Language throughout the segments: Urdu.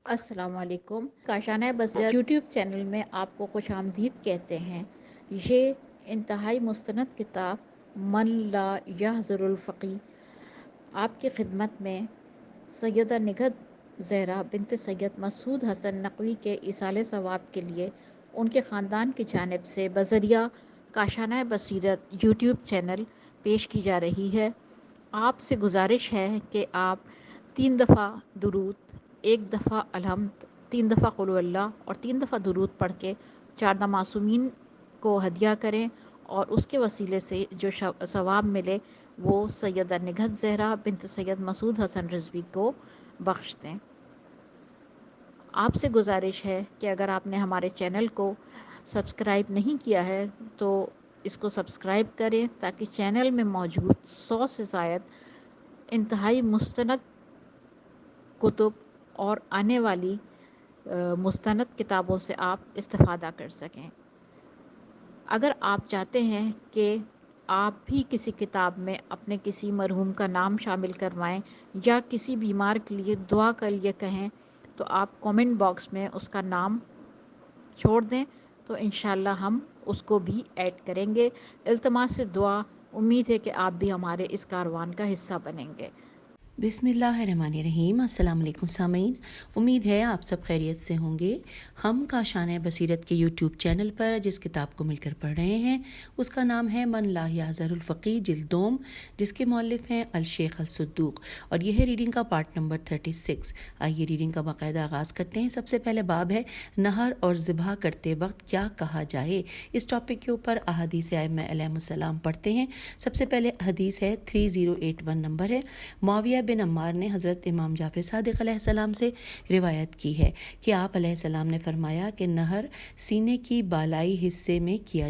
السلام علیکم۔ کاشانہ بصیرت یوٹیوب چینل میں آپ کو خوش آمدید کہتے ہیں۔ یہ انتہائی مستند کتاب من لا یحضر الفقی آپ کی خدمت میں سیدہ نگہت زہرا بنت سید مسعود حسن نقوی کے ایصال ثواب کے لیے ان کے خاندان کی جانب سے بذریعہ کاشانہ بصیرت یوٹیوب چینل پیش کی جا رہی ہے۔ آپ سے گزارش ہے کہ آپ 3 دفعہ درود، 1 دفعہ الحمد، 3 دفعہ قل هو اللہ اور 3 دفعہ درود پڑھ کے 4 معصومین کو ہدیہ کریں اور اس کے وسیلے سے جو ثواب ملے وہ سیدہ نگہت زہرا بنت سید مسعود حسن رضوی کو بخش دیں۔ آپ سے گزارش ہے کہ اگر آپ نے ہمارے چینل کو سبسکرائب نہیں کیا ہے تو اس کو سبسکرائب کریں تاکہ چینل میں موجود 100 سے زائد انتہائی مستند کتب اور آنے والی مستند کتابوں سے آپ استفادہ کر سکیں۔ اگر آپ چاہتے ہیں کہ آپ بھی کسی کتاب میں اپنے کسی مرحوم کا نام شامل کروائیں یا کسی بیمار کے لیے دعا کے لیے کہیں تو آپ کومنٹ باکس میں اس کا نام چھوڑ دیں تو انشاءاللہ ہم اس کو بھی ایڈ کریں گے۔ التماس سے دعا، امید ہے کہ آپ بھی ہمارے اس کاروان کا حصہ بنیں گے۔ بسم اللہ الرحمن الرحیم۔ السلام علیکم سامعین، امید ہے آپ سب خیریت سے ہوں گے۔ ہم کاشانہ بصیرت کے یوٹیوب چینل پر جس کتاب کو مل کر پڑھ رہے ہیں اس کا نام ہے من لا یحضر الفقی جلد دوم، جس کے مؤلف ہیں الشیخ الصدوق، اور یہ ہے ریڈنگ کا پارٹ نمبر 36۔ آئیے ریڈنگ کا باقاعدہ آغاز کرتے ہیں۔ سب سے پہلے باب ہے نہر اور ذبح کرتے وقت کیا کہا جائے۔ اس ٹاپک کے اوپر احادیث ائمہ علیہم السلام پڑھتے ہیں۔ سب سے پہلے حدیث ہے 3081 نمبر ہے۔ معاویہ بن عمار نے حضرت امام جعفر صادق علیہ السلام سے روایت کی ہے کہ آپ علیہ السلام نے فرمایا کہ نہر سینے کی بالائی حصے میں کیا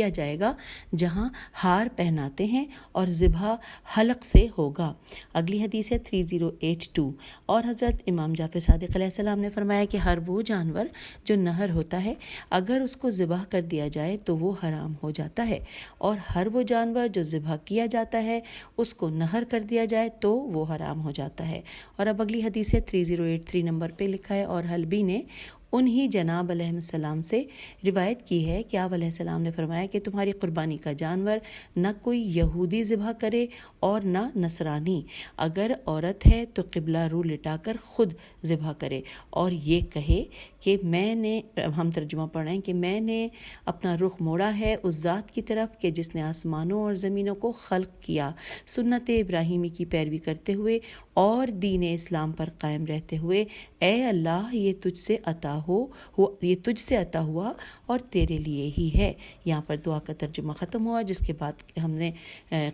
جائے گا جہاں ہار پہناتے ہیں، اور ذبح حلق سے ہوگا۔ اگلی حدیث ہے 3082، اور حضرت امام جعفر صادق علیہ السلام نے فرمایا کہ ہر وہ جانور جو نہر ہوتا ہے اگر اس کو ذبح کر دیا جائے تو وہ حرام ہو جاتا ہے، اور ہر وہ جانور جو ذبح کیا جاتا ہے اس کو نہر کر دیا جائے تو وہ حرام ہو جاتا ہے۔ اور اب اگلی حدیث ہے 3083 نمبر پہ لکھا ہے، اور حلبی نے انہی جناب علیہ السلام سے روایت کی ہے کہ آپ علیہ السلام نے فرمایا کہ تمہاری قربانی کا جانور نہ کوئی یہودی ذبح کرے اور نہ نصرانی، اگر عورت ہے تو قبلہ رو لٹا کر خود ذبح کرے اور یہ کہے کہ میں نے، ہم ترجمہ پڑھ رہے ہیں، کہ میں نے اپنا رخ موڑا ہے اس ذات کی طرف کہ جس نے آسمانوں اور زمینوں کو خلق کیا، سنت ابراہیمی کی پیروی کرتے ہوئے اور دین اسلام پر قائم رہتے ہوئے، اے اللہ یہ تجھ سے عطا ہوا اور تیرے لیے ہی ہے۔ یہاں پر دعا کا ترجمہ ختم ہوا، جس کے بعد ہم نے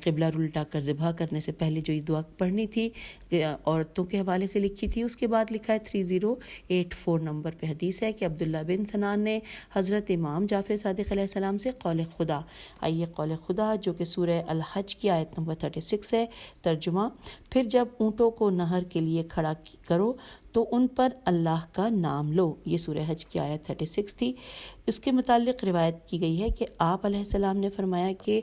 قبلہ الٹا کر ذبح کرنے سے پہلے جو یہ دعا پڑھنی تھی عورتوں کے حوالے سے لکھی تھی، اس کے بعد لکھا ہے 3084 نمبر پہ حدیث ہے کہ عبداللہ بن سنان نے حضرت امام جعفر صادق علیہ السلام سے قول خدا، آئیے قول خدا جو کہ سورہ الحج کی آیت نمبر 36 ہے، ترجمہ، پھر جب اونٹوں کو نہر کے لیے کھڑا کرو تو ان پر اللہ کا نام لو، یہ سورہ حج کی آیت 36 تھی۔ اس کے متعلق روایت کی گئی ہے کہ آپ علیہ السلام نے فرمایا کہ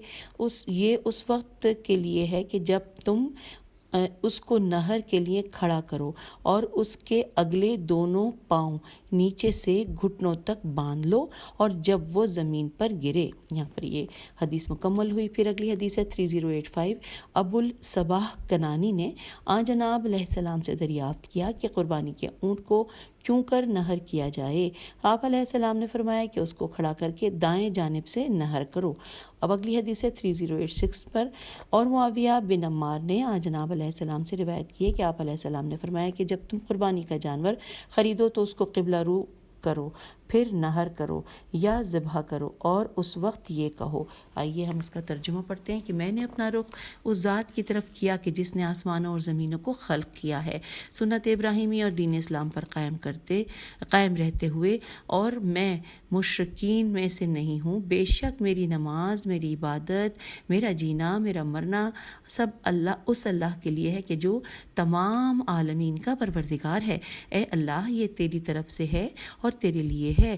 یہ اس وقت کے لیے ہے کہ جب تم اس کو نہر کے لیے کھڑا کرو اور اس کے اگلے دونوں پاؤں نیچے سے گھٹنوں تک باندھ لو اور جب وہ زمین پر گرے۔ یہاں پر یہ حدیث مکمل ہوئی۔ پھر اگلی حدیث ہے 3085، ابو الصباح کنانی نے آن جناب علیہ السلام سے دریافت کیا کہ قربانی کے اونٹ کو کیوں کر نہر کیا جائے۔ آپ علیہ السلام نے فرمایا کہ اس کو کھڑا کر کے دائیں جانب سے نہر کرو۔ اب اگلی حدیث ہے 3086 پر، اور معاویہ بن عمار نے آن جناب علیہ السلام سے روایت کی ہے کہ آپ علیہ السلام نے فرمایا کہ جب تم قربانی کا جانور خریدو تو اس کو قبلہ رو کرو، پھر نہر کرو یا ذبح کرو، اور اس وقت یہ کہو۔ آئیے ہم اس کا ترجمہ پڑھتے ہیں کہ میں نے اپنا رخ اس ذات کی طرف کیا کہ جس نے آسمانوں اور زمینوں کو خلق کیا ہے، سنت ابراہیمی اور دین اسلام پر قائم رہتے ہوئے، اور میں مشرکین میں سے نہیں ہوں۔ بے شک میری نماز، میری عبادت، میرا جینا، میرا مرنا سب اس اللہ کے لیے ہے کہ جو تمام عالمین کا پروردگار ہے۔ اے اللہ یہ تیری طرف سے ہے اور تیرے لیے ہے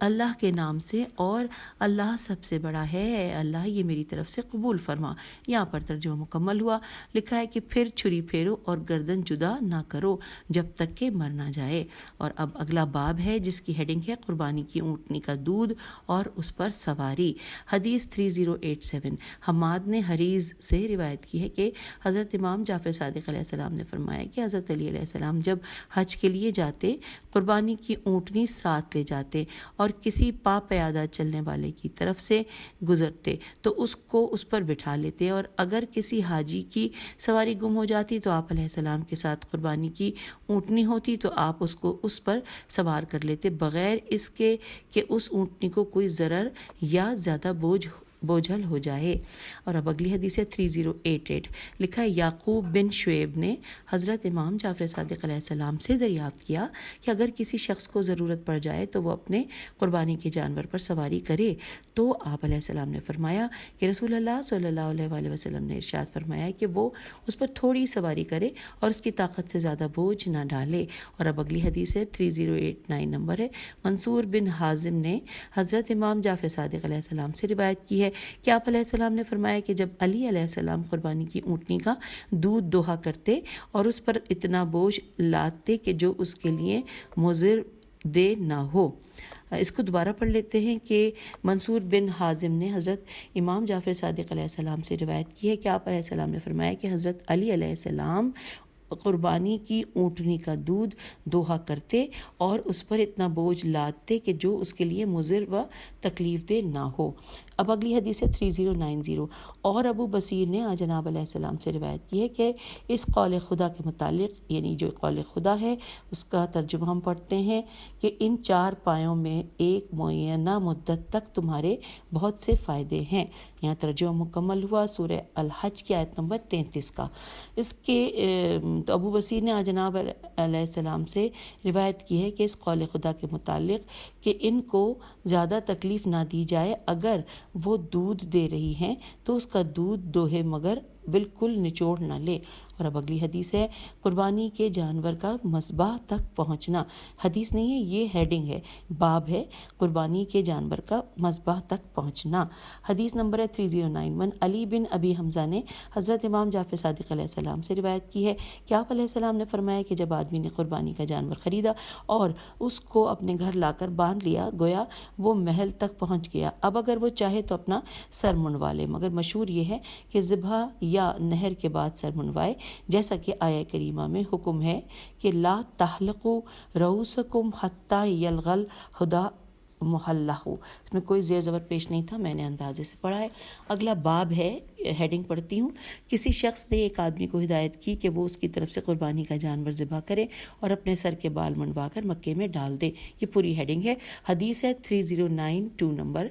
اللہ کے نام سے، اور اللہ سب سے بڑا ہے، اے اللہ یہ میری طرف سے قبول فرما۔ یہاں پر ترجمہ مکمل ہوا۔ لکھا ہے کہ پھر چھری پھیرو اور گردن جدا نہ کرو جب تک کہ مر نہ جائے۔ اور اب اگلا باب ہے جس کی ہیڈنگ ہے قربانی کی اونٹنی کا دودھ اور اس پر سواری۔ حدیث 3087 حماد نے حریز سے روایت کی ہے کہ حضرت امام جعفر صادق علیہ السلام نے فرمایا کہ حضرت علی علیہ السلام جب حج کے لیے جاتے قربانی کی اونٹنی ساتھ لے جاتے اور کسی پا پیادہ چلنے والے کی طرف سے گزرتے تو اس کو اس پر بٹھا لیتے، اور اگر کسی حاجی کی سواری گم ہو جاتی تو آپ علیہ السلام کے ساتھ قربانی کی اونٹنی ہوتی تو آپ اس کو اس پر سوار کر لیتے، بغیر اس کے کہ اس اونٹنی کو کوئی ضرر یا زیادہ بوجھل ہو جائے۔ اور اب اگلی حدیث ہے 3088 لکھا ہے یعقوب بن شعیب نے حضرت امام جعفر صادق علیہ السلام سے دریافت کیا کہ اگر کسی شخص کو ضرورت پڑ جائے تو وہ اپنے قربانی کے جانور پر سواری کرے، تو آپ علیہ السلام نے فرمایا کہ رسول اللہ صلی اللہ علیہ وآلہ وسلم نے ارشاد فرمایا کہ وہ اس پر تھوڑی سواری کرے اور اس کی طاقت سے زیادہ بوجھ نہ ڈالے۔ اور ب اگلی حدیث ہے 3089 نمبر ہے منصور بن حازم نے حضرت امام جعفر صادق علیہ السلام سے روایت کی ہے کہ آپ علیہ السلام نے فرمایا کہ جب علی علیہ السلام قربانی کی اونٹنی کا دودھ دوہا کرتے اور اس پر اتنا بوجھ لاتے کہ جو اس کے لیے مضر دہ نہ ہو۔ اس کو دوبارہ پڑھ لیتے ہیں کہ منصور بن حازم نے حضرت امام جعفر صادق علیہ السلام سے روایت کی ہے کہ آپ علیہ السلام نے فرمایا کہ حضرت علی علیہ السلام قربانی کی اونٹنی کا دودھ دوہا کرتے اور اس پر اتنا بوجھ لاتے کہ جو اس کے لیے مضر و تکلیف دہ نہ ہو۔ اب اگلی حدیث ہے 3090 اور ابو بصیر نے جناب علیہ السلام سے روایت کی ہے کہ اس قول خدا کے متعلق، یعنی جو قول خدا ہے اس کا ترجمہ ہم پڑھتے ہیں کہ ان 4 پایوں میں ایک معینہ مدت تک تمہارے بہت سے فائدے ہیں۔ یہاں ترجمہ مکمل ہوا سورہ الحج کی آیت نمبر 33 کا۔ اس کے تو ابو بصیر نے جناب علیہ السلام سے روایت کی ہے کہ اس قول خدا کے متعلق کہ ان کو زیادہ تکلیف نہ دی جائے، اگر وہ دودھ دے رہی ہیں تو اس کا دودھ دوہے مگر بالکل نچوڑ نہ لے۔ اور اب اگلی حدیث ہے قربانی کے جانور کا مذبح تک پہنچنا۔ حدیث نہیں ہے، یہ ہیڈنگ ہے، باب ہے قربانی کے جانور کا مذبح تک پہنچنا۔ حدیث نمبر ہے 3091 علی بن ابی حمزہ نے حضرت امام جعفر صادق علیہ السلام سے روایت کی ہے کہ آپ علیہ السلام نے فرمایا کہ جب آدمی نے قربانی کا جانور خریدا اور اس کو اپنے گھر لا کر باندھ لیا، گویا وہ محل تک پہنچ گیا، اب اگر وہ چاہے تو اپنا سر منڈوا لے، مگر مشہور یہ ہے کہ ذبح یا نہر کے بعد سر منڈوائے، جیسا کہ آیہ کریمہ میں حکم ہے کہ لا تحلقوا رؤوسکم حتی یلغل ہدا محلہ۔ اس میں کوئی زیر زبر پیش نہیں تھا، میں نے اندازے سے پڑھا ہے۔ اگلا باب ہے، ہیڈنگ پڑھتی ہوں۔ کسی شخص نے ایک آدمی کو ہدایت کی کہ وہ اس کی طرف سے قربانی کا جانور ذبح کرے اور اپنے سر کے بال منڈوا کر مکے میں ڈال دے۔ یہ پوری ہیڈنگ ہے۔ حدیث ہے 3092 نمبر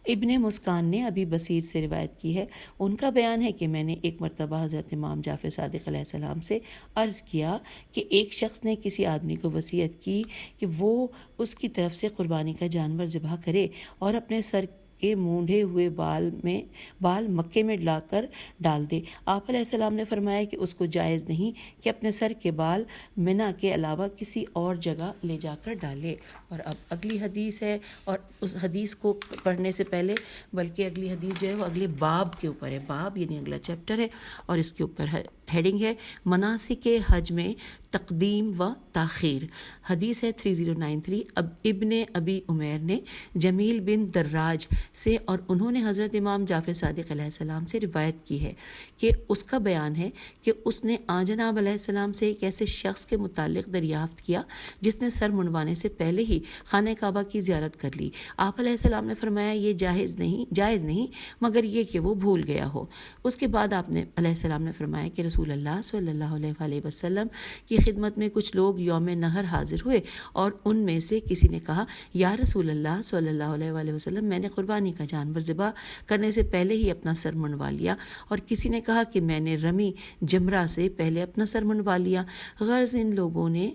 ابن مسکان نے ابی بصیر سے روایت کی ہے، ان کا بیان ہے کہ میں نے ایک مرتبہ حضرت امام جعفر صادق علیہ السلام سے عرض کیا کہ ایک شخص نے کسی آدمی کو وصیت کی کہ وہ اس کی طرف سے قربانی کا جانور ذبح کرے اور اپنے سر کے مونڈھے ہوئے بال مکے میں لا کر ڈال دے۔ آپ علیہ السلام نے فرمایا کہ اس کو جائز نہیں کہ اپنے سر کے بال منا کے علاوہ کسی اور جگہ لے جا کر ڈالے۔ اور اب اگلی حدیث ہے، اور اس حدیث کو پڑھنے سے پہلے بلکہ اگلی حدیث جو ہے وہ اگلے باب کے اوپر ہے، باب یعنی اگلا چیپٹر ہے، اور اس کے اوپر ہیڈنگ ہے مناسک حج میں تقدیم و تاخیر۔ حدیث ہے 3093 ابن ابی عمیر نے جمیل بن دراج سے، اور انہوں نے حضرت امام جعفر صادق علیہ السلام سے روایت کی ہے کہ اس کا بیان ہے کہ اس نے جناب علیہ السلام سے ایک ایسے شخص کے متعلق دریافت کیا جس نے سر منڈوانے سے پہلے ہی خانہ کعبہ کی زیارت کر لی۔ آپ علیہ السلام نے فرمایا یہ جائز نہیں مگر یہ کہ وہ بھول گیا ہو۔ اس کے بعد آپ نے علیہ السلام نے فرمایا کہ رسول اللہ صلی اللہ علیہ وآلہ وسلم کی خدمت میں کچھ لوگ یوم نہر حاضر ہوئے، اور ان میں سے کسی نے کہا یا رسول اللہ صلی اللہ علیہ وآلہ وسلم میں نے قربانی کا جانور ذبح کرنے سے پہلے ہی اپنا سر منڈوا لیا، اور کسی نے کہا کہ میں نے رمی جمرہ سے پہلے اپنا سر منڈوا لیا۔ غرض ان لوگوں نے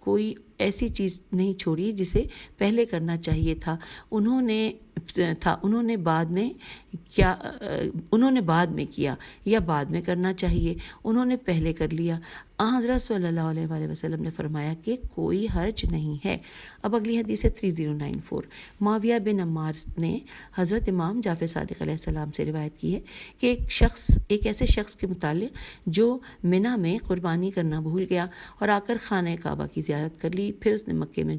کوئی ایسی چیز نہیں چھوڑی جسے پہلے کرنا چاہیے تھا۔ انہوں نے تھا، انہوں نے بعد میں کیا یا بعد میں کرنا چاہیے؟ انہوں نے پہلے کر لیا۔ حضرت صلی اللہ علیہ وآلہ وسلم نے فرمایا کہ کوئی حرج نہیں ہے۔ اب اگلی حدیث ہے 3094۔ معاویہ بن عمار نے حضرت امام جعفر صادق علیہ السلام سے روایت کی ہے کہ ایک ایسے شخص کے متعلق جو منی میں قربانی کرنا بھول گیا اور آ کر خانہ کعبہ کی زیارت کر لی، پھر اس نے مکے میں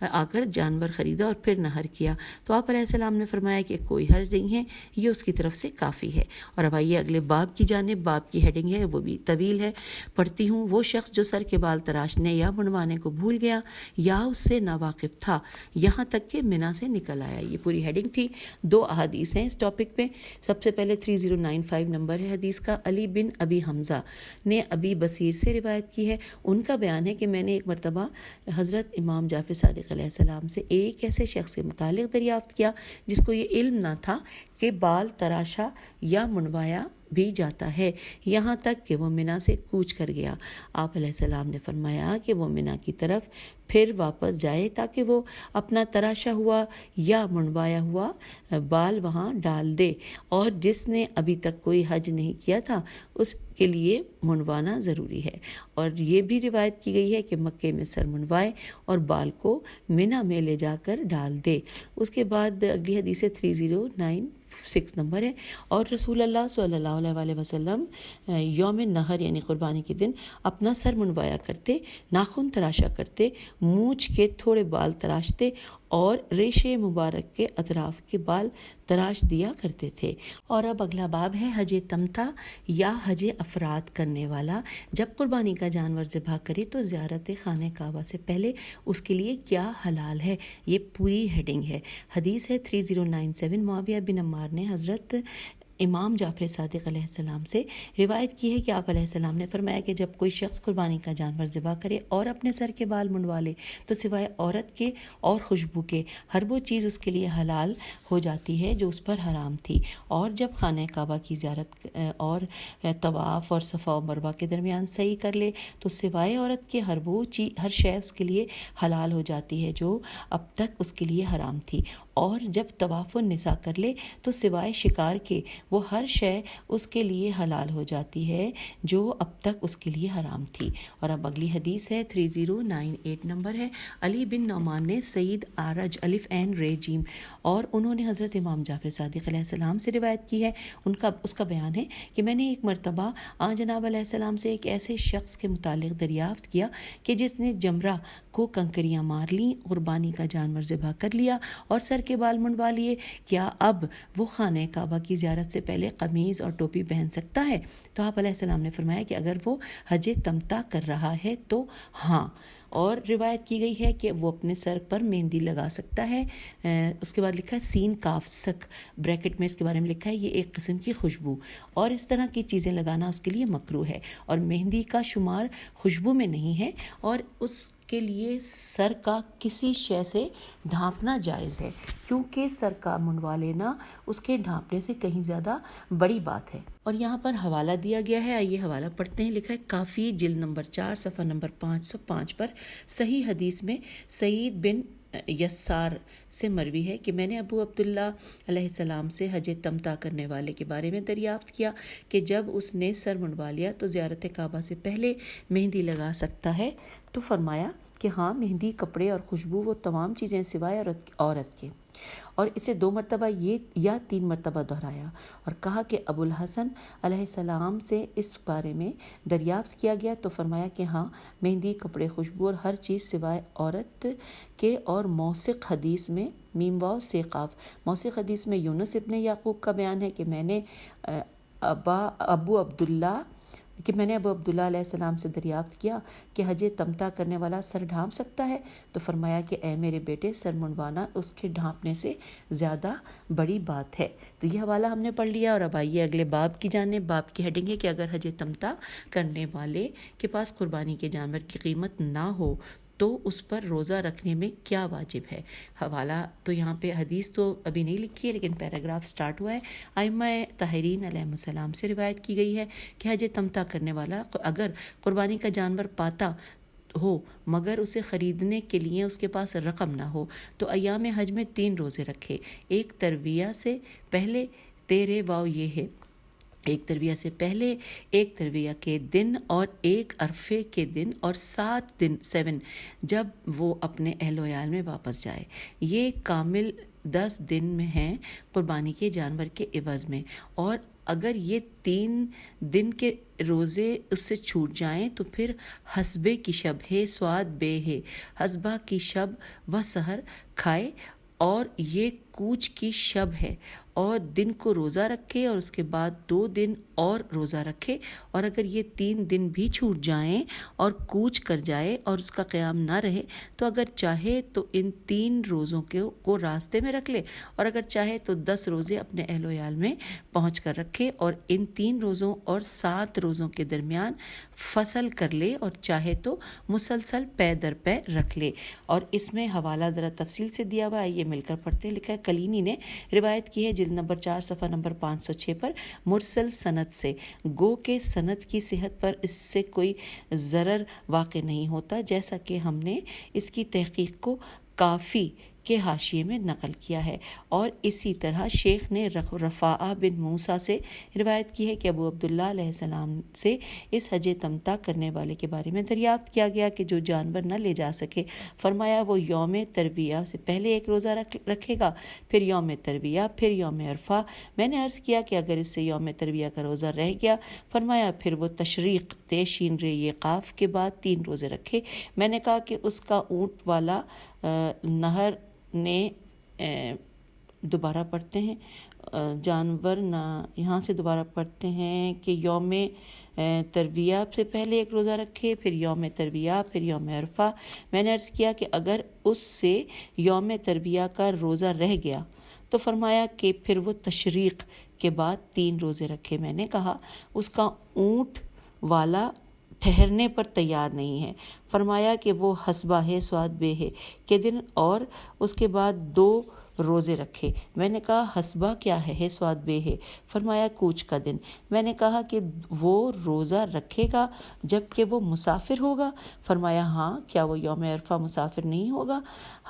آ کر جانور خریدا اور پھر نحر کیا، تو آپ علیہ السلام نے فرمایا کہ کوئی حرج نہیں ہے، یہ اس کی طرف سے کافی ہے۔ اور اب آئیے اگلے باب کی جانب۔ باب کی ہیڈنگ ہے، وہ بھی طویل ہے، پڑھتی ہوں۔ وہ شخص جو سر کے بال تراشنے یا منڈوانے کو بھول گیا یا اس سے ناواقف تھا یہاں تک کہ منی سے نکل آیا۔ یہ پوری ہیڈنگ تھی۔ 2 احادیث ہیں اس ٹاپک پہ۔ سب سے پہلے 3095 نمبر ہے حدیث کا۔ علی بن ابی حمزہ نے ابی بصیر سے روایت کی ہے۔ ان کا بیان ہے کہ میں نے ایک مرتبہ حضرت امام جعفر صادق علیہ السلام سے ایک ایسے شخص کے متعلق دریافت کیا جس کو یہ علم نہ تھا کہ بال تراشا یا منڈوایا بھی جاتا ہے، یہاں تک کہ وہ منی سے کوچ کر گیا۔ آپ علیہ السلام نے فرمایا کہ وہ منی کی طرف پھر واپس جائے تاکہ وہ اپنا تراشا ہوا یا منڈوایا ہوا بال وہاں ڈال دے، اور جس نے ابھی تک کوئی حج نہیں کیا تھا اس کے لیے منڈوانا ضروری ہے۔ اور یہ بھی روایت کی گئی ہے کہ مکے میں سر منڈوائے اور بال کو منی میں لے جا کر ڈال دے۔ اس کے بعد اگلی حدیث 3096 نمبر ہے۔ اور رسول اللہ صلی اللہ علیہ وسلم یوم نحر یعنی قربانی کے دن اپنا سر منڈوایا کرتے، ناخن تراشا کرتے، مونچھ کے تھوڑے بال تراشتے اور ریشے مبارک کے اطراف کے بال تراش دیا کرتے تھے۔ اور اب اگلا باب ہے حج تمتع یا حج افراد کرنے والا جب قربانی کا جانور ذبح کرے تو زیارت خانہ کعبہ سے پہلے اس کے لیے کیا حلال ہے، یہ پوری ہیڈنگ ہے۔ حدیث ہے 3097۔ معاویہ بن عمار نے حضرت امام جعفر صادق علیہ السلام سے روایت کی ہے کہ آپ علیہ السلام نے فرمایا کہ جب کوئی شخص قربانی کا جانور ذبح کرے اور اپنے سر کے بال منڈوا لے تو سوائے عورت کے اور خوشبو کے ہر وہ چیز اس کے لیے حلال ہو جاتی ہے جو اس پر حرام تھی، اور جب خانہ کعبہ کی زیارت اور طواف اور صفا و مروہ کے درمیان سعی کر لے تو سوائے عورت کے ہر شے اس کے لیے حلال ہو جاتی ہے جو اب تک اس کے لیے حرام تھی، اور جب طواف النساء کر لے تو سوائے شکار کے وہ ہر شے اس کے لیے حلال ہو جاتی ہے جو اب تک اس کے لیے حرام تھی۔ اور اب اگلی حدیث ہے 3098 نمبر ہے۔ علی بن نعمان نے سعید آرج الف عین رے جیم اور انہوں نے حضرت امام جعفر صادق علیہ السلام سے روایت کی ہے۔ اس کا بیان ہے کہ میں نے ایک مرتبہ جناب علیہ السلام سے ایک ایسے شخص کے متعلق دریافت کیا کہ جس نے جمرہ کو کنکریاں مار لیں، قربانی کا جانور ذبح کر لیا اور سر کے بال منڈوا لیے، کیا اب وہ خانہ کعبہ کی زیارت سے پہلے قمیض اور ٹوپی پہن سکتا ہے؟ تو آپ علیہ السلام نے فرمایا کہ اگر وہ حج تمتع کر رہا ہے تو ہاں۔ اور روایت کی گئی ہے کہ وہ اپنے سر پر مہندی لگا سکتا ہے۔ اس کے بعد لکھا ہے سین کاف سک بریکٹ میں اس کے بارے میں لکھا ہے یہ ایک قسم کی خوشبو، اور اس طرح کی چیزیں لگانا اس کے لیے مکروہ ہے، اور مہندی کا شمار خوشبو میں نہیں ہے، اور اس کے لیے سر کا کسی شے سے ڈھانپنا جائز ہے، کیونکہ سر کا منڈوا لینا اس کے ڈھانپنے سے کہیں زیادہ بڑی بات ہے۔ اور یہاں پر حوالہ دیا گیا ہے، آئیے حوالہ پڑھتے ہیں۔ لکھا ہے کافی جلد نمبر 4 صفحہ نمبر 505 پر صحیح حدیث میں سعید بن یسار سے مروی ہے کہ میں نے ابو عبداللہ علیہ السلام سے حج تمتع کرنے والے کے بارے میں دریافت کیا کہ جب اس نے سر منڈوا لیا تو زیارت کعبہ سے پہلے مہندی لگا سکتا ہے؟ تو فرمایا کہ ہاں، مہندی، کپڑے اور خوشبو، وہ تمام چیزیں سوائے عورت کے۔ اور اسے 2 مرتبہ یا 3 مرتبہ دہرایا اور کہا کہ ابو الحسن علیہ السلام سے اس بارے میں دریافت کیا گیا تو فرمایا کہ ہاں، مہندی، کپڑے، خوشبو اور ہر چیز سوائے عورت کے۔ اور موثق حدیث میں میم واو سے قاف، موثق حدیث میں یونس ابن یعقوب کا بیان ہے کہ میں نے ابو عبداللہ علیہ السلام سے دریافت کیا کہ حج تمتع کرنے والا سر ڈھانپ سکتا ہے؟ تو فرمایا کہ اے میرے بیٹے، سر منڈوانا اس کے ڈھانپنے سے زیادہ بڑی بات ہے۔ تو یہ حوالہ ہم نے پڑھ لیا، اور اب آئیے اگلے باب کی جانب۔ باب کی ہیڈنگ ہے کہ اگر حج تمتع کرنے والے کے پاس قربانی کے جانور کی قیمت نہ ہو تو اس پر روزہ رکھنے میں کیا واجب ہے۔ حوالہ تو یہاں پہ حدیث تو ابھی نہیں لکھی ہے لیکن پیراگراف سٹارٹ ہوا ہے۔ ائمہ طاہرین علیہ السلام سے روایت کی گئی ہے کہ حج تمتع کرنے والا اگر قربانی کا جانور پاتا ہو مگر اسے خریدنے کے لیے اس کے پاس رقم نہ ہو تو ایام حج میں 3 روزے رکھے، ایک ترویہ سے پہلے، تیرے واو یہ ہے، ایک ترویہ سے پہلے، ایک ترویہ کے دن اور ایک عرفے کے دن، اور 7 دن 7 جب وہ اپنے اہل و عیال میں واپس جائے۔ یہ کامل 10 دن میں ہیں قربانی کے جانور کے عوض میں، اور اگر یہ 3 دن کے روزے اس سے چھوٹ جائیں تو پھر حسبے کی شب ہے، سواد بے ہے، حسبہ کی شب و سحر کھائے، اور یہ کوچ کی شب ہے، اور دن کو روزہ رکھے اور اس کے بعد 2 دن اور روزہ رکھے، اور اگر یہ 3 دن بھی چھوٹ جائیں اور کوچ کر جائے اور اس کا قیام نہ رہے تو اگر چاہے تو ان 3 روزوں کو راستے میں رکھ لے، اور اگر چاہے تو 10 روزے اپنے اہل و عیال میں پہنچ کر رکھے، اور ان 3 روزوں اور 7 روزوں کے درمیان فصل کر لے، اور چاہے تو مسلسل پے در پے رکھ لے۔ اور اس میں حوالہ ذرا تفصیل سے دیا ہوا ہے، یہ مل کر پڑھتے ہیں۔ لکھا ہے کلینی نے روایت کی ہے، جلد نمبر 4 صفحہ نمبر 506 پر، مرسل سند سے، گو کہ سند کی صحت پر اس سے کوئی ضرر واقع نہیں ہوتا، جیسا کہ ہم نے اس کی تحقیق کو کافی کے حاشیے میں نقل کیا ہے۔ اور اسی طرح شیخ نے رفاعہ بن موسیٰ سے روایت کی ہے کہ ابو عبداللہ علیہ السلام سے اس حج تمتع کرنے والے کے بارے میں دریافت کیا گیا کہ جو جانور نہ لے جا سکے، فرمایا وہ یوم ترویہ سے پہلے ایک روزہ رکھے گا، پھر یوم ترویہ، پھر یوم عرفہ۔ میں نے عرض کیا کہ اگر اس سے یوم ترویہ کا روزہ رہ گیا، فرمایا پھر وہ تشریق تے شین رے یہ قاف کے بعد 3 روزے رکھے۔ میں نے کہا کہ اس کا اونٹ والا نہر نے دوبارہ پڑھتے ہیں جانور نہ، یہاں سے دوبارہ پڑھتے ہیں کہ یوم ترویہ سے پہلے ایک روزہ رکھے، پھر یوم ترویہ، پھر یوم عرفہ۔ میں نے عرض کیا کہ اگر اس سے یوم ترویہ کا روزہ رہ گیا تو فرمایا کہ پھر وہ تشریق کے بعد 3 روزے رکھے۔ میں نے کہا اس کا اونٹ والا ٹھہرنے پر تیار نہیں ہے، فرمایا کہ وہ حسبہ ہے، سواد بے ہے کے دن اور اس کے بعد 2 روزے رکھے۔ میں نے کہا حسبہ کیا ہے سواد بے ہے، فرمایا کوچ کا دن۔ میں نے کہا کہ وہ روزہ رکھے گا جب کہ وہ مسافر ہوگا، فرمایا ہاں، کیا وہ یوم عرفہ مسافر نہیں ہوگا؟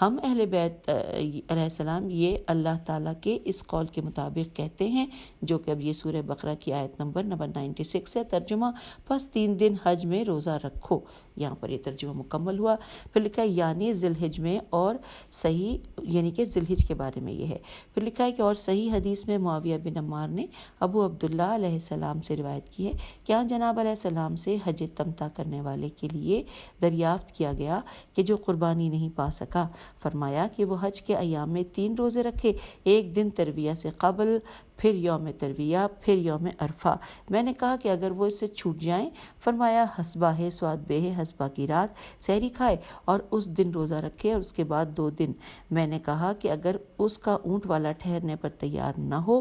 ہم اہل بیت علیہ السلام یہ اللہ تعالیٰ کے اس قول کے مطابق کہتے ہیں، جو کہ اب یہ سورہ بقرہ کی آیت نمبر 96 ہے۔ ترجمہ، پس 3 دن حج میں روزہ رکھو۔ یہاں پر یہ ترجمہ مکمل ہوا۔ پھر لکھا ہے یعنی ذی الحج میں، اور صحیح یعنی کہ ذی الحج کے بارے میں یہ ہے۔ پھر لکھا ہے کہ اور صحیح حدیث میں معاویہ بن عمار نے ابو عبداللہ علیہ السلام سے روایت کی ہے کہ جناب علیہ السلام سے حج تمتع کرنے والے کے لیے دریافت کیا گیا کہ جو قربانی نہیں پا سکا، فرمایا کہ وہ حج کے ایام میں 3 روزے رکھے، ایک دن ترویہ سے قبل، پھر یوم ترویہ، پھر یوم عرفہ۔ میں نے کہا کہ اگر وہ اس سے چھوٹ جائیں، فرمایا حسبہ ہے، سواد بے ہے، حسبہ کی رات سحری کھائے اور اس دن روزہ رکھے اور اس کے بعد 2 دن۔ میں نے کہا کہ اگر اس کا اونٹ والا ٹھہرنے پر تیار نہ ہو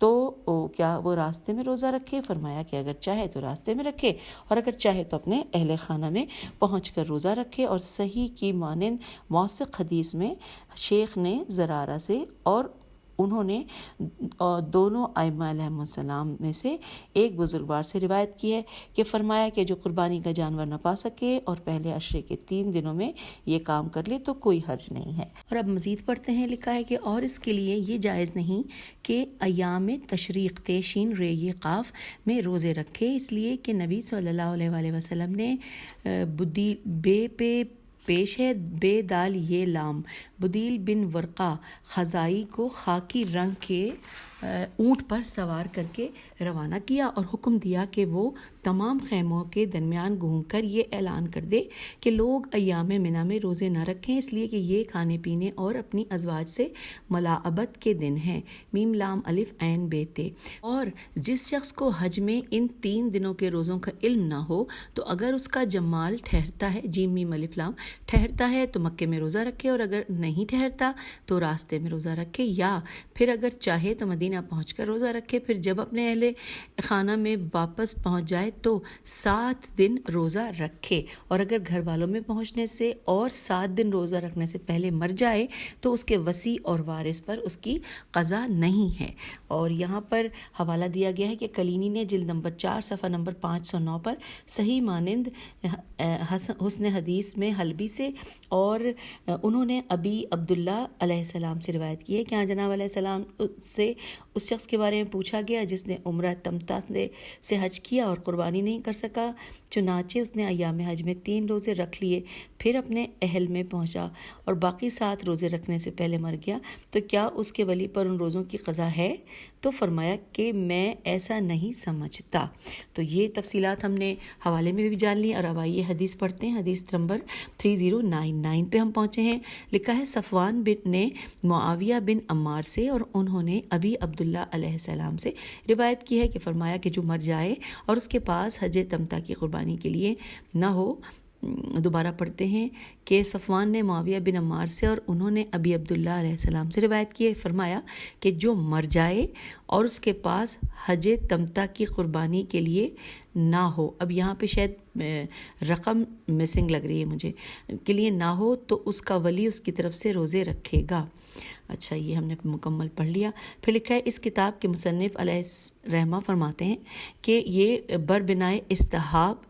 تو کیا وہ راستے میں روزہ رکھے؟ فرمایا کہ اگر چاہے تو راستے میں رکھے، اور اگر چاہے تو اپنے اہل خانہ میں پہنچ کر روزہ رکھے۔ اور صحیح کی مانند موثق حدیث میں شیخ نے زرارہ سے اور انہوں نے دونوں ائمہ علیہ السلام میں سے ایک بزرگوار سے روایت کی ہے کہ فرمایا کہ جو قربانی کا جانور نہ پا سکے اور پہلے عشرے کے 3 دنوں میں یہ کام کر لے تو کوئی حرج نہیں ہے۔ اور اب مزید پڑھتے ہیں۔ لکھا ہے کہ اور اس کے لیے یہ جائز نہیں کہ ایام تشریق تے شین رے یہ قاف میں روزے رکھے، اس لیے کہ نبی صلی اللہ علیہ وآلہ وسلم نے بے پہ پیش ہے بے دال یہ لام بدیل بن ورقہ خزائی کو خاکی رنگ کے اونٹ پر سوار کر کے روانہ کیا اور حکم دیا کہ وہ تمام خیموں کے درمیان گھوم کر یہ اعلان کر دے کہ لوگ ایام منی میں روزے نہ رکھیں، اس لیے کہ یہ کھانے پینے اور اپنی ازواج سے ملاعبت کے دن ہیں۔ میم لام الف عین بے تے۔ اور جس شخص کو حج میں ان 3 دنوں کے روزوں کا علم نہ ہو تو اگر اس کا جمال ٹھہرتا ہے، جیم میم الف لام ٹھہرتا ہے تو مکے میں روزہ رکھے، اور اگر نہیں ٹھہرتا تو راستے میں روزہ رکھے، یا پھر اگر چاہے تو مدینہ پہنچ کر روزہ رکھے، پھر جب اپنے اہل خانہ میں واپس پہنچ جائے تو 7 دن روزہ رکھے، اور اگر گھر والوں میں پہنچنے سے اور 7 دن روزہ رکھنے سے پہلے مر جائے تو اس کے وصی اور وارث پر اس کی قضا نہیں ہے۔ اور یہاں پر حوالہ دیا گیا ہے کہ کلینی نے جلد نمبر 4 صفحہ نمبر 509 پر صحیح مانند حسن حدیث میں حلبی سے، اور انہوں نے ابی عبداللہ علیہ السلام سے روایت کی ہے کہ جناب علیہ السلام سے اس شخص کے بارے میں پوچھا گیا جس نے عمرہ تمتع سے حج کیا اور قربانی نہیں کر سکا، چنانچہ اس نے ایام حج میں 3 روزے رکھ لیے، پھر اپنے اہل میں پہنچا اور باقی 7 روزے رکھنے سے پہلے مر گیا، تو کیا اس کے ولی پر ان روزوں کی قضا ہے؟ تو فرمایا کہ میں ایسا نہیں سمجھتا۔ تو یہ تفصیلات ہم نے حوالے میں بھی جان لی، اور اب آئیے حدیث پڑھتے ہیں۔ حدیث نمبر 3099 پہ ہم پہنچے ہیں۔ لکھا ہے صفوان نے معاویہ بن عمار سے اور انہوں نے ابی عبداللہ علیہ السلام سے روایت کی ہے کہ فرمایا کہ جو مر جائے اور اس کے پاس حج تمتع کی قربانی کے لیے نہ ہو، دوبارہ پڑھتے ہیں کہ صفوان نے معاویہ بن عمار سے اور انہوں نے ابی عبداللہ علیہ السلام سے روایت کی ہے، فرمایا کہ جو مر جائے اور اس کے پاس حج تمتع کی قربانی کے لیے نہ ہو، اب یہاں پہ شاید رقم مسنگ لگ رہی ہے مجھے، کے لیے نہ ہو تو اس کا ولی اس کی طرف سے روزے رکھے گا۔ اچھا، یہ ہم نے مکمل پڑھ لیا۔ پھر لکھا ہے اس کتاب کے مصنف علیہ رحمہ فرماتے ہیں کہ یہ بربنائے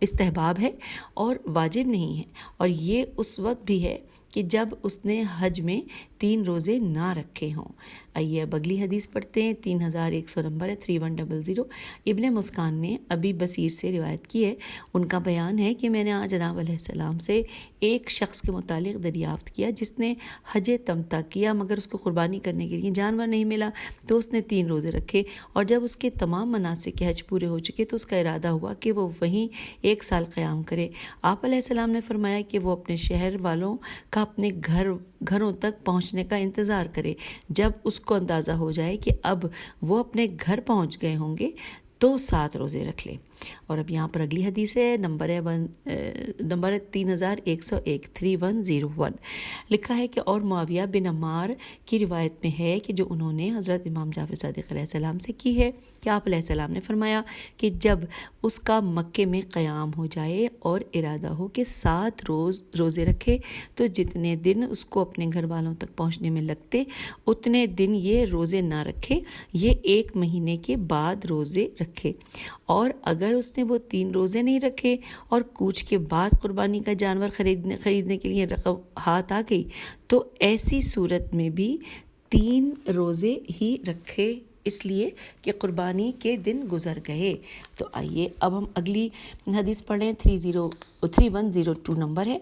استحباب ہے اور واجب نہیں ہے، اور یہ اس وقت بھی ہے کہ جب اس نے حج میں 3 روزے نہ رکھے ہوں۔ آئیے اب اگلی حدیث پڑھتے ہیں۔ 3100 نمبر ہے 3100۔ ابن مسکان نے ابی بصیر سے روایت کی ہے، ان کا بیان ہے کہ میں نے جناب علیہ السلام سے ایک شخص کے متعلق دریافت کیا جس نے حج تمتع کیا مگر اس کو قربانی کرنے کے لیے جانور نہیں ملا، تو اس نے 3 روزے رکھے، اور جب اس کے تمام مناسک حج پورے ہو چکے تو اس کا ارادہ ہوا کہ وہ وہیں 1 سال قیام کرے۔ آپ علیہ السلام نے فرمایا کہ وہ اپنے شہر والوں کا اپنے گھروں تک پہنچنے کا انتظار کرے، جب اس کو اندازہ ہو جائے کہ اب وہ اپنے گھر پہنچ گئے ہوں گے تو 7 روزے رکھ لے۔ اور اب یہاں پر اگلی حدیث ہے، نمبر 3101 3101۔ لکھا ہے کہ اور معاویہ بن عمار کی روایت میں ہے کہ جو انہوں نے حضرت امام جعفر صادق علیہ السلام سے کی ہے کہ آپ علیہ السلام نے فرمایا کہ جب اس کا مکے میں قیام ہو جائے اور ارادہ ہو کہ 7 روزے رکھے تو جتنے دن اس کو اپنے گھر والوں تک پہنچنے میں لگتے اتنے دن یہ روزے نہ رکھے، یہ 1 مہینے کے بعد روزے رکھے، اور اگر اس نے وہ 3 روزے نہیں رکھے اور کوچ کے بعد قربانی کا جانور خریدنے کے لیے رقم ہاتھ آ گئی تو ایسی صورت میں بھی 3 روزے ہی رکھے، اس لیے کہ قربانی کے دن گزر گئے۔ تو آئیے اب ہم اگلی حدیث پڑھیں۔ 3102 نمبر ہے۔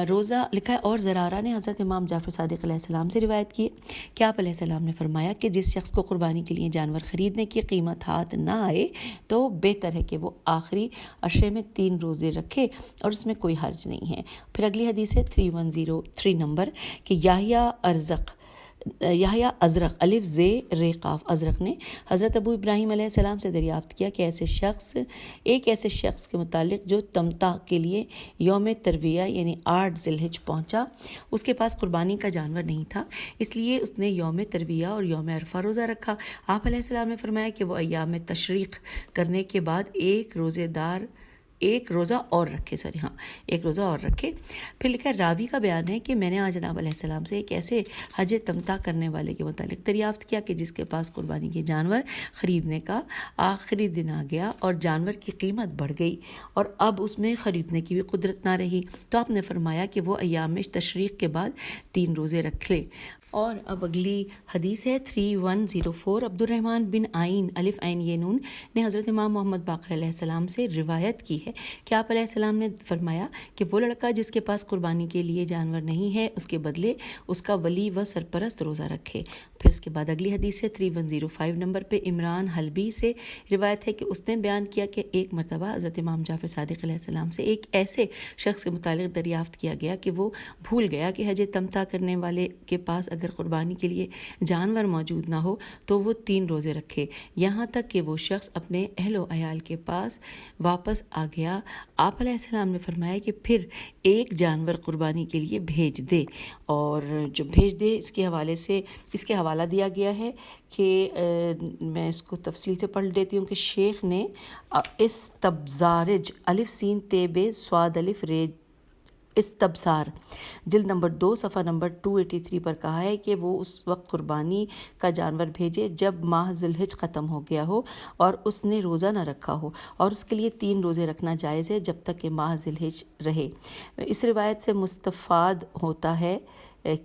روزہ لکھا ہے اور زرارہ نے حضرت امام جعفر صادق علیہ السلام سے روایت کی کہ آپ علیہ السلام نے فرمایا کہ جس شخص کو قربانی کے لیے جانور خریدنے کی قیمت ہاتھ نہ آئے تو بہتر ہے کہ وہ آخری عشرے میں 3 روزے رکھے اور اس میں کوئی حرج نہیں ہے۔ پھر اگلی حدیث ہے 3103 نمبر کہ یحییٰ ازرق الف ز ر قاف ازرق نے حضرت ابو ابراہیم علیہ السلام سے دریافت کیا کہ ایک ایسے شخص کے متعلق جو تمتع کے لیے یوم ترویہ یعنی 8 ذی الحجہ پہنچا، اس کے پاس قربانی کا جانور نہیں تھا، اس لیے اس نے یوم ترویہ اور یوم عرفہ روزہ رکھا۔ آپ علیہ السلام نے فرمایا کہ وہ ایام تشریق کرنے کے بعد ایک روزہ اور رکھے۔ پھر لکھا راوی کا بیان ہے کہ میں نے جناب علیہ السلام سے ایک ایسے حج تمتع کرنے والے کے متعلق دریافت کیا کہ جس کے پاس قربانی کے جانور خریدنے کا آخری دن آ گیا اور جانور کی قیمت بڑھ گئی اور اب اس میں خریدنے کی بھی قدرت نہ رہی، تو آپ نے فرمایا کہ وہ ایام تشریق کے بعد 3 روزے رکھ لے۔ اور اب اگلی حدیث ہے 3104 عبد الرحمن بن عین الف عین یہ نون نے حضرت امام محمد باقر علیہ السلام سے روایت کی ہے کہ آپ علیہ السلام نے فرمایا کہ وہ لڑکا جس کے پاس قربانی کے لیے جانور نہیں ہے اس کے بدلے اس کا ولی و سرپرست روزہ رکھے۔ پھر اس کے بعد اگلی حدیث ہے 3105 نمبر پہ عمران حلبی سے روایت ہے کہ اس نے بیان کیا کہ ایک مرتبہ حضرت امام جعفر صادق علیہ السلام سے ایک ایسے شخص کے متعلق دریافت کیا گیا کہ وہ بھول گیا کہ حج تمتع کرنے والے کے پاس اگر قربانی کے لیے جانور موجود نہ ہو تو وہ 3 روزے رکھے، یہاں تک کہ وہ شخص اپنے اہل و عیال کے پاس واپس آ گیا۔ گیا، آپ علیہ السلام نے فرمایا کہ پھر ایک جانور قربانی کے لیے بھیج دے، اور جو بھیج دے اس کے حوالے سے اس کے حوالہ دیا گیا ہے کہ میں اس کو تفصیل سے پڑھ دیتی ہوں کہ شیخ نے استبزارج الف سین تے بے سواد الف رے استبصار جلد نمبر 2 صفحہ نمبر 283 پر کہا ہے کہ وہ اس وقت قربانی کا جانور بھیجے جب ماہ ذی الحج ختم ہو گیا ہو اور اس نے روزہ نہ رکھا ہو، اور اس کے لیے 3 روزے رکھنا جائز ہے جب تک کہ ماہ ذی الحج رہے۔ اس روایت سے مستفاد ہوتا ہے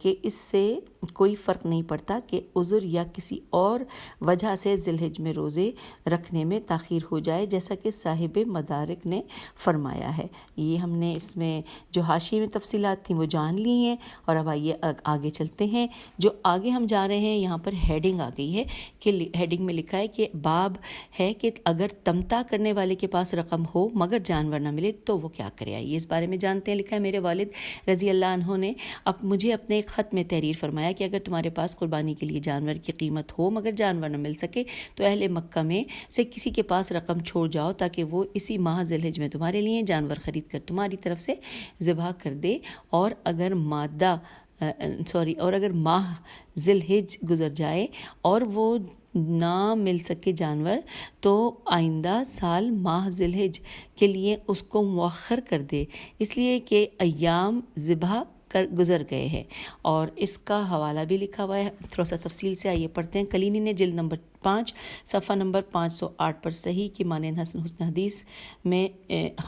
کہ اس سے کوئی فرق نہیں پڑتا کہ عذر یا کسی اور وجہ سے ذی الحج میں روزے رکھنے میں تاخیر ہو جائے، جیسا کہ صاحب مدارک نے فرمایا ہے۔ یہ ہم نے اس میں جو حاشیے میں تفصیلات تھیں وہ جان لی ہیں، اور اب آئیے آگے چلتے ہیں۔ جو آگے ہم جا رہے ہیں یہاں پر ہیڈنگ آ گئی ہے کہ ہیڈنگ میں لکھا ہے کہ باب ہے کہ اگر تمتع کرنے والے کے پاس رقم ہو مگر جانور نہ ملے تو وہ کیا کرے۔ آئیے اس بارے میں جانتے ہیں۔ لکھا ہے میرے والد رضی اللہ عنہ نے مجھے اپنے ایک خط میں تحریر فرمایا کہ اگر تمہارے پاس قربانی کے لیے جانور کی قیمت ہو مگر جانور نہ مل سکے تو اہل مکہ میں سے کسی کے پاس رقم چھوڑ جاؤ تاکہ وہ اسی ماہ ذی الحج میں تمہارے لیے جانور خرید کر تمہاری طرف سے ذبح کر دے، اور اگر ماہ ذی الحج گزر جائے اور وہ نہ مل سکے جانور تو آئندہ سال ماہ ذی الحج کے لیے اس کو مؤخر کر دے، اس لیے کہ ایام ذبح گزر گئے ہیں۔ اور اس کا حوالہ بھی لکھا ہوا ہے، تھوڑا سا تفصیل سے آئیے پڑھتے ہیں۔ کلینی نے جلد نمبر 5 صفحہ نمبر 508 پر صحیح کی مانند حسن حدیث میں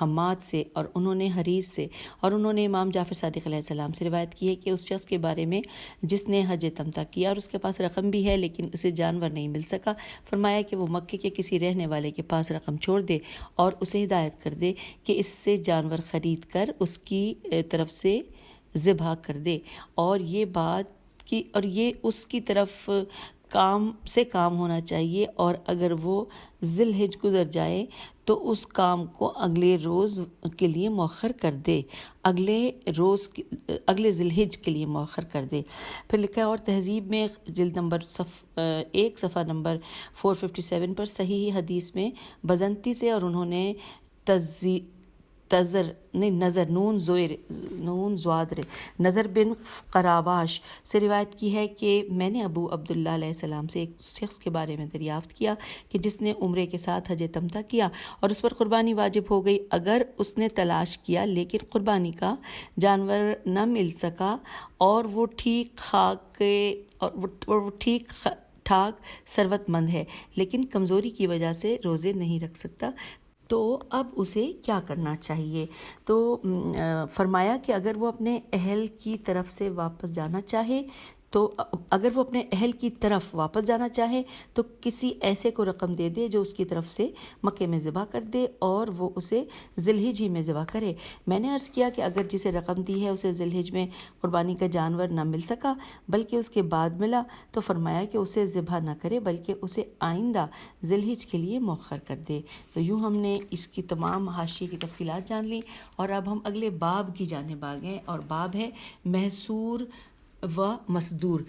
حماد سے اور انہوں نے حریث سے اور انہوں نے امام جعفر صادق علیہ السلام سے روایت کی ہے کہ اس شخص کے بارے میں جس نے حج تمتع کیا اور اس کے پاس رقم بھی ہے لیکن اسے جانور نہیں مل سکا، فرمایا کہ وہ مکے کے کسی رہنے والے کے پاس رقم چھوڑ دے اور اسے ہدایت کر دے کہ اس سے جانور خرید کر اس کی طرف سے ذبح کر دے، اور یہ اس کی طرف کام ہونا چاہیے، اور اگر وہ ذی الحج گزر جائے تو اس کام کو اگلے روز کے لیے مؤخر کر دے، اگلے ذی الحج کے لیے مؤخر کر دے۔ پھر لکھا ہے اور تہذیب میں جلد نمبر 1 صفحہ نمبر 457 پر صحیح حدیث میں بزنتی سے اور انہوں نے نظر بن قراواش سے روایت کی ہے کہ میں نے ابو عبداللہ علیہ السلام سے ایک شخص کے بارے میں دریافت کیا کہ جس نے عمرے کے ساتھ حج تمتع کیا اور اس پر قربانی واجب ہو گئی، اگر اس نے تلاش کیا لیکن قربانی کا جانور نہ مل سکا اور وہ ٹھیک ٹھاک ثروت مند ہے لیکن کمزوری کی وجہ سے روزے نہیں رکھ سکتا، تو اب اسے کیا کرنا چاہیے؟ تو فرمایا کہ اگر وہ اپنے اہل کی طرف سے واپس جانا چاہے تو کسی ایسے کو رقم دے دے جو اس کی طرف سے مکے میں ذبح کر دے اور وہ اسے ذی الحج ہی میں ذبح کرے۔ میں نے عرض کیا کہ اگر جسے رقم دی ہے اسے ذی الحج میں قربانی کا جانور نہ مل سکا بلکہ اس کے بعد ملا، تو فرمایا کہ اسے ذبح نہ کرے بلکہ اسے آئندہ ذی الحج کے لیے مؤخر کر دے۔ تو یوں ہم نے اس کی تمام حاشیے کی تفصیلات جان لی، اور اب ہم اگلے باب کی جانب آ گئے، اور باب ہے محصور و مصدور۔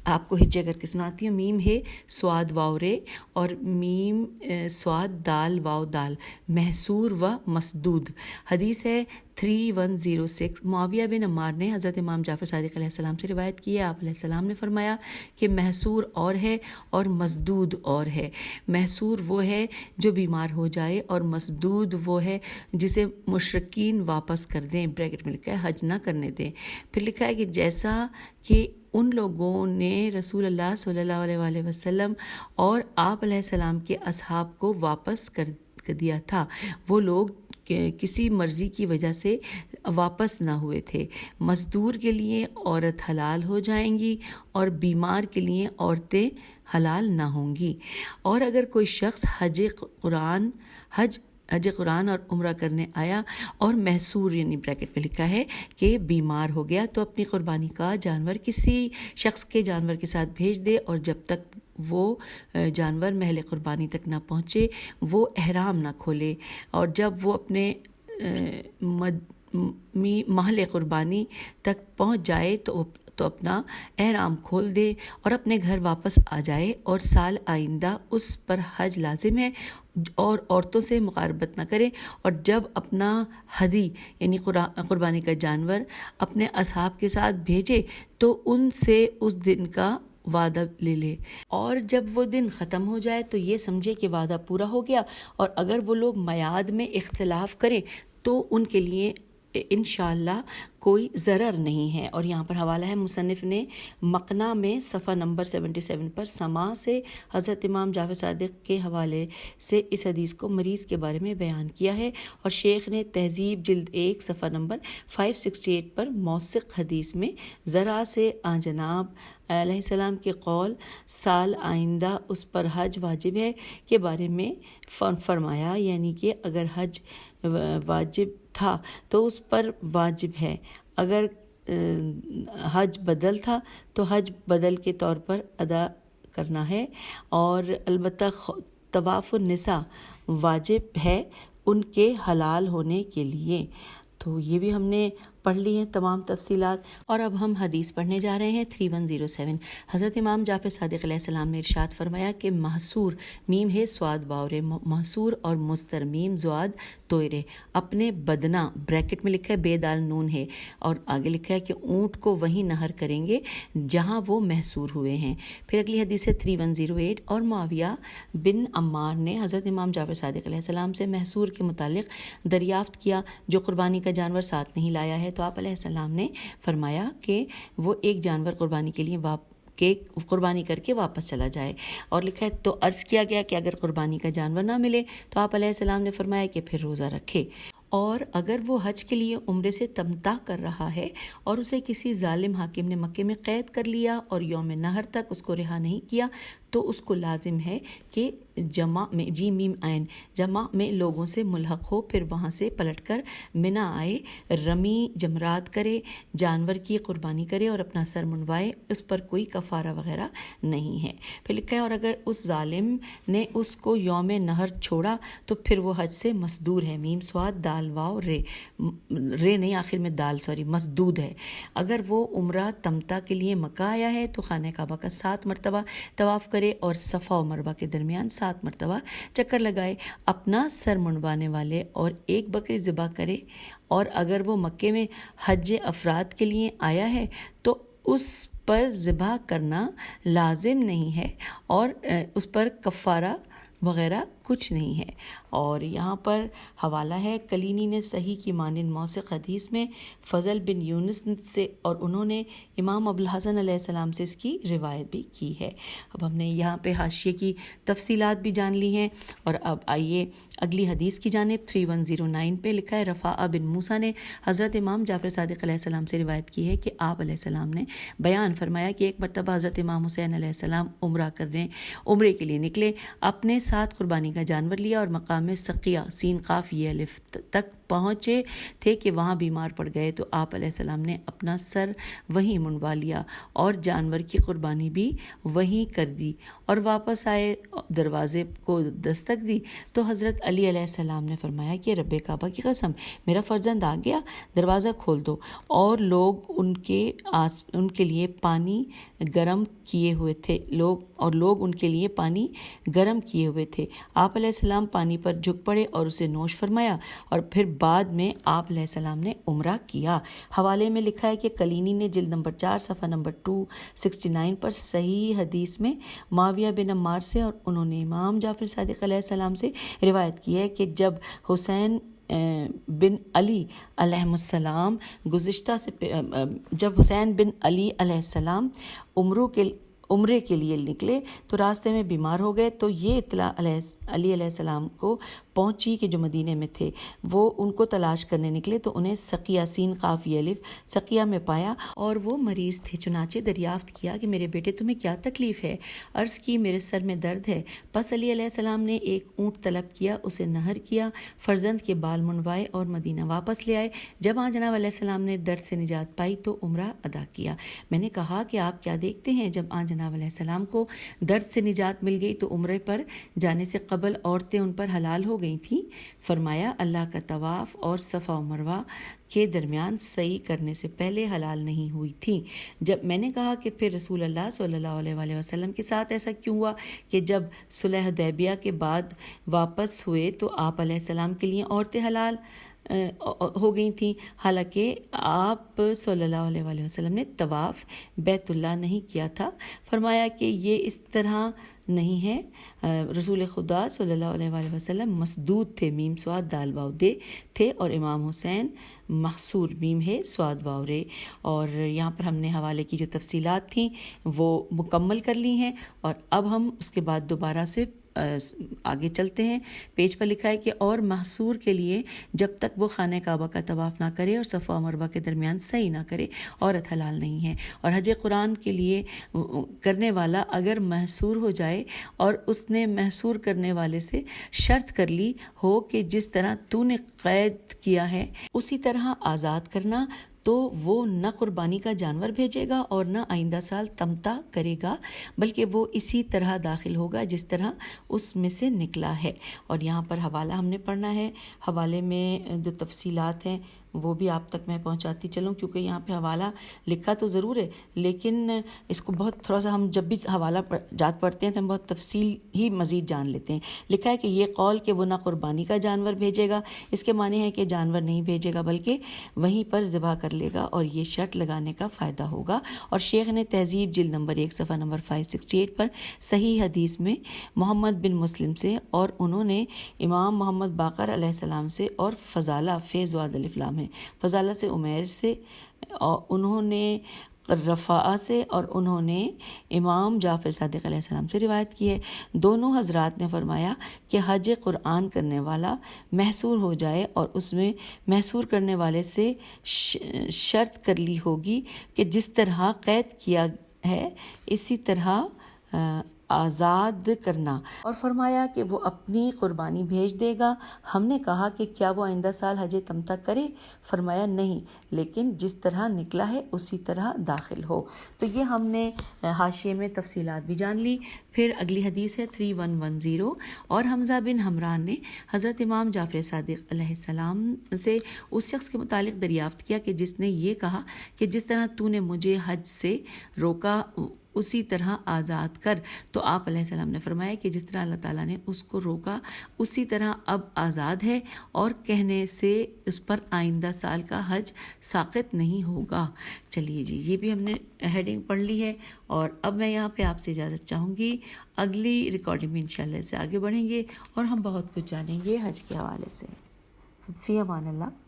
آپ کو ہجے کر کے سناتی ہوں۔ میم ہے سواد واو رے اور میم سواد دال واو دال، محصور و مسدود۔ حدیث ہے 3106۔ معاویہ بن عمار نے حضرت امام جعفر صادق علیہ السلام سے روایت کی ہے، آپ علیہ السلام نے فرمایا کہ محصور اور ہے اور مسدود اور ہے۔ محصور وہ ہے جو بیمار ہو جائے اور مسدود وہ ہے جسے مشرکین واپس کر دیں، بریکٹ میں لکھا ہے حج نہ کرنے دیں۔ پھر لکھا ہے کہ جیسا کہ ان لوگوں نے رسول اللہ صلی اللہ علیہ وآلہ وسلم اور آپ علیہ السلام کے اصحاب کو واپس کر دیا تھا، وہ لوگ کسی مرضی کی وجہ سے واپس نہ ہوئے تھے۔ مزدور کے لیے عورت حلال ہو جائیں گی اور بیمار کے لیے عورتیں حلال نہ ہوں گی۔ اور اگر کوئی شخص حج قرآن اور عمرہ کرنے آیا اور محصور یعنی بریکٹ میں لکھا ہے کہ بیمار ہو گیا تو اپنی قربانی کا جانور کسی شخص کے جانور کے ساتھ بھیج دے، اور جب تک وہ جانور محل قربانی تک نہ پہنچے وہ احرام نہ کھولے، اور جب وہ اپنے محل قربانی تک پہنچ جائے تو اپنا احرام کھول دے اور اپنے گھر واپس آ جائے، اور سال آئندہ اس پر حج لازم ہے اور عورتوں سے مقاربت نہ کرے، اور جب اپنا ہدی یعنی قربانی کا جانور اپنے اصحاب کے ساتھ بھیجے تو ان سے اس دن کا وعدہ لے لے، اور جب وہ دن ختم ہو جائے تو یہ سمجھے کہ وعدہ پورا ہو گیا، اور اگر وہ لوگ میعاد میں اختلاف کریں تو ان کے لیے انشاءاللہ کوئی ضرر نہیں ہے۔ اور یہاں پر حوالہ ہے مصنف نے مقنع میں صفحہ نمبر 77 پر سماع سے حضرت امام جعفر صادق کے حوالے سے اس حدیث کو مریض کے بارے میں بیان کیا ہے، اور شیخ نے تہذیب جلد 1 صفحہ نمبر 568 پر موثق حدیث میں ذرا سے آن جناب علیہ السلام کے قول سال آئندہ اس پر حج واجب ہے کے بارے میں فرمایا، یعنی کہ اگر حج واجب تھا تو اس پر واجب ہے، اگر حج بدل تھا تو حج بدل کے طور پر ادا کرنا ہے، اور البتہ طواف النساء واجب ہے ان کے حلال ہونے کے لیے۔ تو یہ بھی ہم نے پڑھ لی ہیں تمام تفصیلات، اور اب ہم حدیث پڑھنے جا رہے ہیں 3107۔ حضرت امام جعفر صادق علیہ السلام نے ارشاد فرمایا کہ محصور میم ہے سواد باورے، محصور اور مستر میم زواد توئرے، اپنے بدنا بریکٹ میں لکھا ہے بے دال نون ہے، اور آگے لکھا ہے کہ اونٹ کو وہیں نہر کریں گے جہاں وہ محصور ہوئے ہیں۔ پھر اگلی حدیث ہے 3108، اور معاویہ بن عمار نے حضرت امام جعفر صادق علیہ السلام سے محصور کے متعلق دریافت کیا جو قربانی کا جانور ساتھ نہیں لایا ہے، تو آپ علیہ السلام نے فرمایا کہ وہ ایک جانور قربانی کے لیے قربانی کر کے واپس چلا جائے، اور لکھا ہے تو عرض کیا گیا کہ اگر قربانی کا جانور نہ ملے تو آپ علیہ السلام نے فرمایا کہ پھر روزہ رکھے، اور اگر وہ حج کے لیے عمرے سے تمتع کر رہا ہے اور اسے کسی ظالم حاکم نے مکے میں قید کر لیا اور یوم نحر تک اس کو رہا نہیں کیا تو اس کو لازم ہے کہ جمع میں جی میم عین جمع میں لوگوں سے ملحق ہو، پھر وہاں سے پلٹ کر منا آئے، رمی جمرات کرے، جانور کی قربانی کرے اور اپنا سر منڈوائے، اس پر کوئی کفارہ وغیرہ نہیں ہے۔ پھر لکھا ہے اور اگر اس ظالم نے اس کو یوم نحر چھوڑا تو پھر وہ حج سے مسدور ہے، میم سواد دال واو رے نہیں آخر میں دال مسدود ہے۔ اگر وہ عمرہ تمتع کے لیے مکہ آیا ہے تو خانہ کعبہ کا 7 مرتبہ طواف کرے اور صفا و مروہ کے درمیان 7 مرتبہ چکر لگائے، اپنا سر منڈوانے والے اور ایک بکری ذبح کرے، اور اگر وہ مکے میں حج افراد کے لیے آیا ہے تو اس پر ذبح کرنا لازم نہیں ہے اور اس پر کفارہ وغیرہ کچھ نہیں ہے۔ اور یہاں پر حوالہ ہے کلینی نے صحیح کی مانند موثق حدیث میں فضل بن یونس سے، اور انہوں نے امام ابوالحسن علیہ السلام سے اس کی روایت بھی کی ہے۔ اب ہم نے یہاں پہ حاشیے کی تفصیلات بھی جان لی ہیں، اور اب آئیے اگلی حدیث کی جانب۔ 3109 پہ لکھا ہے رفاعہ بن موسیٰ نے حضرت امام جعفر صادق علیہ السلام سے روایت کی ہے کہ آپ علیہ السلام نے بیان فرمایا کہ ایک مرتبہ حضرت امام حسین علیہ السلام عمرے کے لیے نکلے، اپنے ساتھ قربانی کا جانور لیا اور مقام سقیہ سین قاف یہ الف تک پہنچے تھے کہ وہاں بیمار پڑ گئے، تو آپ علیہ السلام نے اپنا سر وہیں منڈوا لیا اور جانور کی قربانی بھی وہیں کر دی، اور واپس آئے، دروازے کو دستک دی تو حضرت علی علیہ السلام نے فرمایا کہ رب کعبہ کی قسم میرا فرزند آ گیا، دروازہ کھول دو، اور لوگ ان کے لیے پانی گرم کیے ہوئے تھے لوگ ان کے لیے پانی گرم کیے ہوئے تھے۔ آپ علیہ السلام پانی پر جھک پڑے اور اسے نوش فرمایا، اور پھر بعد میں آپ علیہ السلام نے عمرہ کیا۔ حوالے میں لکھا ہے کہ کلینی نے جلد نمبر 4 صفحہ نمبر 269 پر صحیح حدیث میں معاویہ بن عمار سے، اور انہوں نے امام جعفر صادق علیہ السلام سے روایت کی ہے کہ جب حسین بن علی علیہ السلام علیہ السلام عمرے کے لیے نکلے تو راستے میں بیمار ہو گئے، تو یہ اطلاع علی علیہ السلام کو پہنچی کہ جو مدینے میں تھے وہ ان کو تلاش کرنے نکلے، تو انہیں سقیہ سین قاف یہ الف سقیہ میں پایا اور وہ مریض تھے، چنانچہ دریافت کیا کہ میرے بیٹے تمہیں کیا تکلیف ہے؟ عرض کی میرے سر میں درد ہے۔ پس علی علیہ السلام نے ایک اونٹ طلب کیا، اسے نہر کیا، فرزند کے بال منڈوائے اور مدینہ واپس لے آئے۔ جب آن جناب علیہ السلام نے درد سے نجات پائی تو عمرہ ادا کیا۔ میں نے کہا کہ آپ کیا دیکھتے ہیں؟ جب آن جناب جناب علیہ السلام کو درد سے نجات مل گئی تو عمرے پر جانے سے قبل عورتیں ان پر حلال ہو گئی تھیں. فرمایا اللہ کا طواف اور صفا و مروہ کے درمیان سعی کرنے سے پہلے حلال نہیں ہوئی تھیں. جب میں نے کہا کہ پھر رسول اللہ صلی اللہ علیہ وآلہ وسلم کے ساتھ ایسا کیوں ہوا کہ جب صلح حدیبیہ کے بعد واپس ہوئے تو آپ علیہ السلام کے لیے عورتیں حلال ہو گئی تھیں، حالانکہ آپ صلی اللہ علیہ وآلہ وسلم نے طواف بیت اللہ نہیں کیا تھا. فرمایا کہ یہ اس طرح نہیں ہے. رسول خدا صلی اللہ علیہ وآلہ وسلم مسدود تھے، میم سواد دال واو دے تھے، اور امام حسین محصور، میم ہے سواد واو رے. اور یہاں پر ہم نے حوالے کی جو تفصیلات تھیں وہ مکمل کر لی ہیں، اور اب ہم اس کے بعد دوبارہ سے آگے چلتے ہیں. پیج پر لکھا ہے کہ اور محصور کے لیے جب تک وہ خانہ کعبہ کا طواف نہ کرے اور صفا و مروہ کے درمیان سعی نہ کرے عورت حلال نہیں ہے. اور حج قرآن کے لیے کرنے والا اگر محصور ہو جائے اور اس نے محصور کرنے والے سے شرط کر لی ہو کہ جس طرح تو نے قید کیا ہے اسی طرح آزاد کرنا، تو وہ نہ قربانی کا جانور بھیجے گا اور نہ آئندہ سال تمتع کرے گا، بلکہ وہ اسی طرح داخل ہوگا جس طرح اس میں سے نکلا ہے. اور یہاں پر حوالہ ہم نے پڑھنا ہے. حوالے میں جو تفصیلات ہیں وہ بھی آپ تک میں پہنچاتی چلوں، کیونکہ یہاں پہ حوالہ لکھا تو ضرور ہے لیکن اس کو بہت تھوڑا سا ہم جب بھی حوالہ جات پڑھتے ہیں تو ہم بہت تفصیل ہی مزید جان لیتے ہیں. لکھا ہے کہ یہ قول کہ وہ نہ قربانی کا جانور بھیجے گا، اس کے معنی ہے کہ جانور نہیں بھیجے گا بلکہ وہیں پر ذبح کر لے گا، اور یہ شرط لگانے کا فائدہ ہوگا. اور شیخ نے تہذیب جلد نمبر 1 صفحہ نمبر 568 پر صحیح حدیث میں محمد بن مسلم سے، اور انہوں نے امام محمد باقر علیہ السلام سے، اور فضالہ فیض واد الف لام ہے، فضالہ سے عمیر سے، اور انہوں نے رفاعہ سے، اور انہوں نے امام جعفر صادق علیہ السلام سے روایت کی ہے. دونوں حضرات نے فرمایا کہ حج قرآن کرنے والا محصور ہو جائے اور اس میں محصور کرنے والے سے شرط کر لی ہوگی کہ جس طرح قید کیا ہے اسی طرح آزاد کرنا، اور فرمایا کہ وہ اپنی قربانی بھیج دے گا. ہم نے کہا کہ کیا وہ آئندہ سال حج تمتع کرے؟ فرمایا نہیں، لیکن جس طرح نکلا ہے اسی طرح داخل ہو. تو یہ ہم نے حاشیے میں تفصیلات بھی جان لی. پھر اگلی حدیث ہے 3110. اور حمزہ بن حمران نے حضرت امام جعفر صادق علیہ السلام سے اس شخص کے متعلق دریافت کیا کہ جس نے یہ کہا کہ جس طرح تو نے مجھے حج سے روکا اسی طرح آزاد کر. تو آپ علیہ السلام نے فرمایا کہ جس طرح اللہ تعالیٰ نے اس کو روکا اسی طرح اب آزاد ہے، اور کہنے سے اس پر آئندہ سال کا حج ساقط نہیں ہوگا. چلیے جی، یہ بھی ہم نے ہیڈنگ پڑھ لی ہے، اور اب میں یہاں پہ آپ سے اجازت چاہوں گی. اگلی ریکارڈنگ میں انشاءاللہ سے آگے بڑھیں گے اور ہم بہت کچھ جانیں گے حج کے حوالے سے. فی امان اللہ.